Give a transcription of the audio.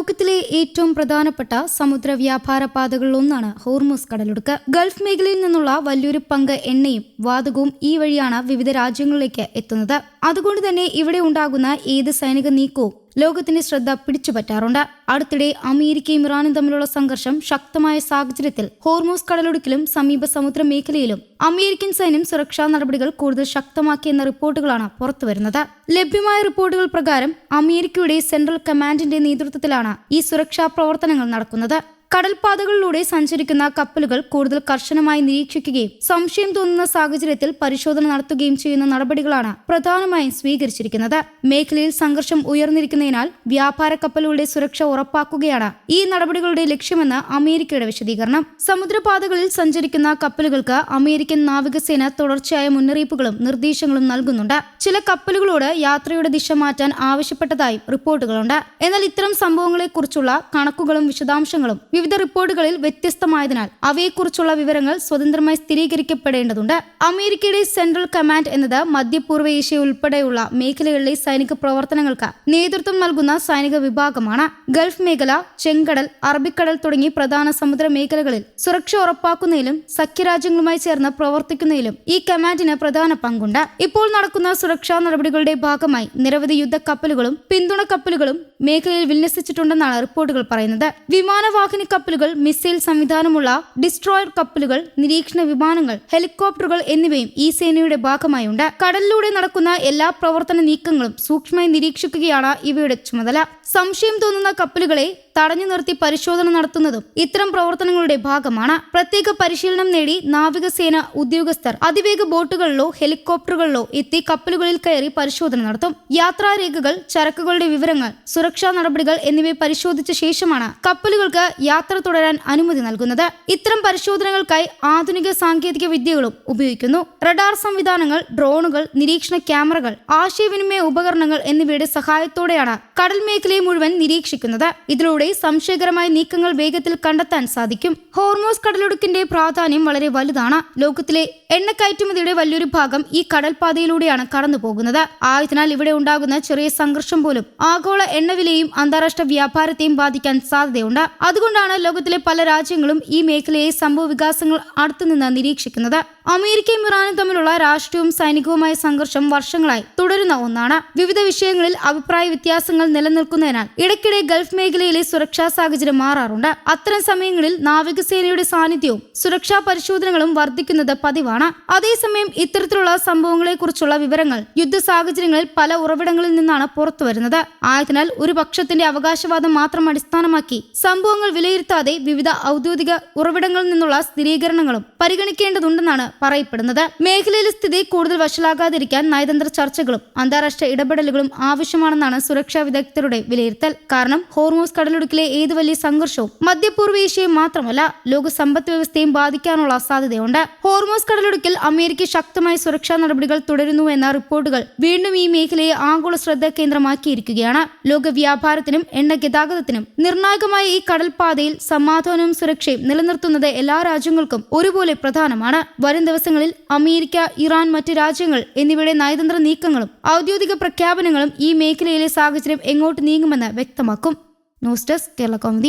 ലോകത്തിലെ ഏറ്റവും പ്രധാനപ്പെട്ട സമുദ്ര വ്യാപാര പാതകളിലൊന്നാണ് ഹോർമുസ് കടലിടുക്ക്. ഗൾഫ് മേഖലയിൽ നിന്നുള്ള വലിയൊരു പങ്ക് എണ്ണയും വാതകവും ഈ വഴിയാണ് വിവിധ രാജ്യങ്ങളിലേക്ക് എത്തുന്നത്. അതുകൊണ്ട് തന്നെ ഇവിടെ ഉണ്ടാകുന്ന ഏത് സൈനിക നീക്കവും ലോകത്തിന്റെ ശ്രദ്ധ പിടിച്ചുപറ്റാറുണ്ട്. അടുത്തിടെ അമേരിക്കയും ഇറാനും തമ്മിലുള്ള സംഘർഷം ശക്തമായ സാഹചര്യത്തിൽ ഹോർമുസ് കടലിടുക്കിലും സമീപ സമുദ്ര മേഖലയിലും അമേരിക്കൻ സൈന്യം സുരക്ഷാ നടപടികൾ കൂടുതൽ ശക്തമാക്കിയെന്ന റിപ്പോർട്ടുകളാണ് പുറത്തുവരുന്നത്. ലഭ്യമായ റിപ്പോർട്ടുകൾ പ്രകാരം അമേരിക്കയുടെ സെൻട്രൽ കമാൻഡിന്റെ നേതൃത്വത്തിലാണ് ഈ സുരക്ഷാ പ്രവർത്തനങ്ങൾ നടക്കുന്നത്. കടൽപാതകളിലൂടെ സഞ്ചരിക്കുന്ന കപ്പലുകൾ കൂടുതൽ കർശനമായി നിരീക്ഷിക്കുകയും സംശയം തോന്നുന്ന സാഹചര്യത്തിൽ പരിശോധന നടത്തുകയും ചെയ്യുന്ന നടപടികളാണ് പ്രധാനമായും സ്വീകരിച്ചിരിക്കുന്നത്. മേഖലയിൽ സംഘർഷം ഉയർന്നിരിക്കുന്നതിനാൽ വ്യാപാര കപ്പലുകളുടെ സുരക്ഷ ഉറപ്പാക്കുകയാണ് ഈ നടപടികളുടെ ലക്ഷ്യമെന്ന് അമേരിക്കയുടെ വിശദീകരണം. സമുദ്രപാതകളിൽ സഞ്ചരിക്കുന്ന കപ്പലുകൾക്ക് അമേരിക്കൻ നാവികസേന തുടർച്ചയായ മുന്നറിയിപ്പുകളും നിർദ്ദേശങ്ങളും നൽകുന്നുണ്ട്. ചില കപ്പലുകളോട് യാത്രയുടെ ദിശ മാറ്റാൻ ആവശ്യപ്പെട്ടതായും റിപ്പോർട്ടുകളുണ്ട്. എന്നാൽ ഇത്തരം സംഭവങ്ങളെക്കുറിച്ചുള്ള കണക്കുകളും വിശദാംശങ്ങളും വിവിധ റിപ്പോർട്ടുകളിൽ വ്യത്യസ്തമായതിനാൽ അവയെക്കുറിച്ചുള്ള വിവരങ്ങൾ സ്വതന്ത്രമായി സ്ഥിരീകരിക്കപ്പെടേണ്ടതുണ്ട്. അമേരിക്കയുടെ സെൻട്രൽ കമാൻഡ് എന്നത് മധ്യപൂർവ്വ ഏഷ്യ ഉൾപ്പെടെയുള്ള മേഖലകളിലെ സൈനിക പ്രവർത്തനങ്ങൾക്ക് നേതൃത്വം നൽകുന്ന സൈനിക വിഭാഗമാണ്. ഗൾഫ് മേഖല, ചെങ്കടൽ, അറബിക്കടൽ തുടങ്ങി പ്രധാന സമുദ്ര മേഖലകളിൽ സുരക്ഷ ഉറപ്പാക്കുന്നതിലും സഖ്യരാജ്യങ്ങളുമായി ചേർന്ന് പ്രവർത്തിക്കുന്നതിലും ഈ കമാൻഡിന് പ്രധാന പങ്കുണ്ട്. ഇപ്പോൾ നടക്കുന്ന സുരക്ഷാ നടപടികളുടെ ഭാഗമായി നിരവധി യുദ്ധ കപ്പലുകളും പിന്തുണ കപ്പലുകളും മേഖലയിൽ വിന്യസിച്ചിട്ടുണ്ടെന്നാണ് റിപ്പോർട്ടുകൾ പറയുന്നത്. വിമാനവാഹിനി കപ്പലുകൾ, മിസൈൽ സംവിധാനമുള്ള ഡിസ്ട്രോയർ കപ്പലുകൾ, നിരീക്ഷണ വിമാനങ്ങൾ, ഹെലികോപ്റ്ററുകൾ എന്നിവയും ഈ സേനയുടെ ഭാഗമായുണ്ട്. കടലിലൂടെ നടക്കുന്ന എല്ലാ പ്രവർത്തന നീക്കങ്ങളും സൂക്ഷ്മമായി നിരീക്ഷിക്കുകയാണ് ഇവയുടെ ചുമതല. സംശയം തോന്നുന്ന കപ്പലുകളെ തടഞ്ഞു നിർത്തി പരിശോധന നടത്തുന്നതും ഇത്തരം പ്രവർത്തനങ്ങളുടെ ഭാഗമാണ്. പ്രത്യേക പരിശീലനം നേടി നാവികസേന ഉദ്യോഗസ്ഥർ അതിവേഗ ബോട്ടുകളിലോ ഹെലികോപ്റ്ററുകളിലോ എത്തി കപ്പലുകളിൽ കയറി പരിശോധന നടത്തും. യാത്രാരേഖകൾ, ചരക്കുകളുടെ വിവരങ്ങൾ, സുരക്ഷാ നടപടികൾ എന്നിവ പരിശോധിച്ച ശേഷമാണ് കപ്പലുകൾക്ക് യാത്ര തുടരാൻ അനുമതി നൽകുന്നത്. ഇത്തരം പരിശോധനകൾക്കായി ആധുനിക സാങ്കേതിക വിദ്യകളും ഉപയോഗിക്കുന്നു. റഡാർ സംവിധാനങ്ങൾ, ഡ്രോണുകൾ, നിരീക്ഷണ ക്യാമറകൾ, ആശയവിനിമയ ഉപകരണങ്ങൾ എന്നിവയുടെ സഹായത്തോടെയാണ് കടൽ മേഖലയെ മുഴുവൻ നിരീക്ഷിക്കുന്നത്. ഇതിലൂടെ സംശയകരമായ നീക്കങ്ങൾ വേഗത്തിൽ കണ്ടെത്താൻ സാധിക്കും. ഹോർമുസ് കടലിടുക്കിന്റെ പ്രാധാന്യം വളരെ വലുതാണ്. ലോകത്തിലെ എണ്ണ കയറ്റുമതിയുടെ വലിയൊരു ഭാഗം ഈ കടൽപാതയിലൂടെയാണ് കടന്നു പോകുന്നത്. ആയതിനാൽ ഇവിടെ ഉണ്ടാകുന്ന ചെറിയ സംഘർഷം പോലും ആഗോള എണ്ണവിലയും അന്താരാഷ്ട്ര വ്യാപാരത്തെയും ബാധിക്കാൻ സാധ്യതയുണ്ട്. അതുകൊണ്ടാണ് ലോകത്തിലെ പല രാജ്യങ്ങളും ഈ മേഖലയെ സംഭവ വികാസങ്ങൾ അടുത്തുനിന്ന് നിരീക്ഷിക്കുന്നത്. അമേരിക്കയും ഇറാനും തമ്മിലുള്ള രാഷ്ട്രീയവും സൈനികവുമായ സംഘർഷം വർഷങ്ങളായി തുടരുന്ന ഒന്നാണ്. വിവിധ വിഷയങ്ങളിൽ അഭിപ്രായ വ്യത്യാസങ്ങൾ നിലനിൽക്കുന്നതിനാൽ ഇടയ്ക്കിടെ ഗൾഫ് മേഖലയിലെ സുരക്ഷാ സാഹചര്യം മാറാറുണ്ട്. അത്തരം സമയങ്ങളിൽ നാവികസേനയുടെ സാന്നിധ്യവും സുരക്ഷാ പരിശോധനകളും വർദ്ധിക്കുന്നത് പതിവാണ്. അതേസമയം ഇത്തരത്തിലുള്ള സംഭവങ്ങളെക്കുറിച്ചുള്ള വിവരങ്ങൾ യുദ്ധ സാഹചര്യങ്ങളിൽ പല ഉറവിടങ്ങളിൽ നിന്നാണ് പുറത്തുവരുന്നത്. ആയതിനാൽ ഒരു പക്ഷത്തിന്റെ അവകാശവാദം മാത്രം അടിസ്ഥാനമാക്കി സംഭവങ്ങൾ വിലയിരുത്താതെ വിവിധ ഔദ്യോഗിക ഉറവിടങ്ങളിൽ നിന്നുള്ള സ്ഥിരീകരണങ്ങളും പരിഗണിക്കേണ്ടതുണ്ടെന്നാണ് പറയപ്പെടുന്നത്. മേഖലയിലെ സ്ഥിതി കൂടുതൽ വഷളാകാതിരിക്കാൻ നയതന്ത്ര ചർച്ചകളും അന്താരാഷ്ട്ര ഇടപെടലുകളും ആവശ്യമാണെന്നാണ് സുരക്ഷാ വിദഗ്ധരുടെ വിലയിരുത്തൽ. കാരണം ഹോർമുസ് കടലിടുക്കിലെ ഏത് വലിയ സംഘർഷവും മധ്യപൂർവ്വ ഏഷ്യയെ മാത്രമല്ല ലോക സമ്പദ് വ്യവസ്ഥയും ബാധിക്കാനുള്ള സാധ്യതയുണ്ട്. ഹോർമുസ് കടലിടുക്കിൽ അമേരിക്ക ശക്തമായ സുരക്ഷാ നടപടികൾ തുടരുന്നു എന്ന റിപ്പോർട്ടുകൾ വീണ്ടും ഈ മേഖലയെ ആഗോള ശ്രദ്ധ കേന്ദ്രമാക്കിയിരിക്കുകയാണ്. ലോക വ്യാപാരത്തിനും എണ്ണ ഗതാഗതത്തിനും നിർണായകമായ ഈ കടൽപാതയിൽ സമാധാനവും സുരക്ഷയും നിലനിർത്തുന്നത് എല്ലാ രാജ്യങ്ങൾക്കും ഒരുപോലെ പ്രധാനമാണ്. വരും ദിവസങ്ങളിൽ അമേരിക്ക, ഇറാൻ, മറ്റ് രാജ്യങ്ങൾ എന്നിവയുടെ നയതന്ത്ര നീക്കങ്ങളും ഔദ്യോഗിക പ്രഖ്യാപനങ്ങളും ഈ മേഖലയിലെ സാഹചര്യം എങ്ങോട്ട് നീങ്ങുമെന്ന് വ്യക്തമാക്കും. News desk Kerala Kaumudi.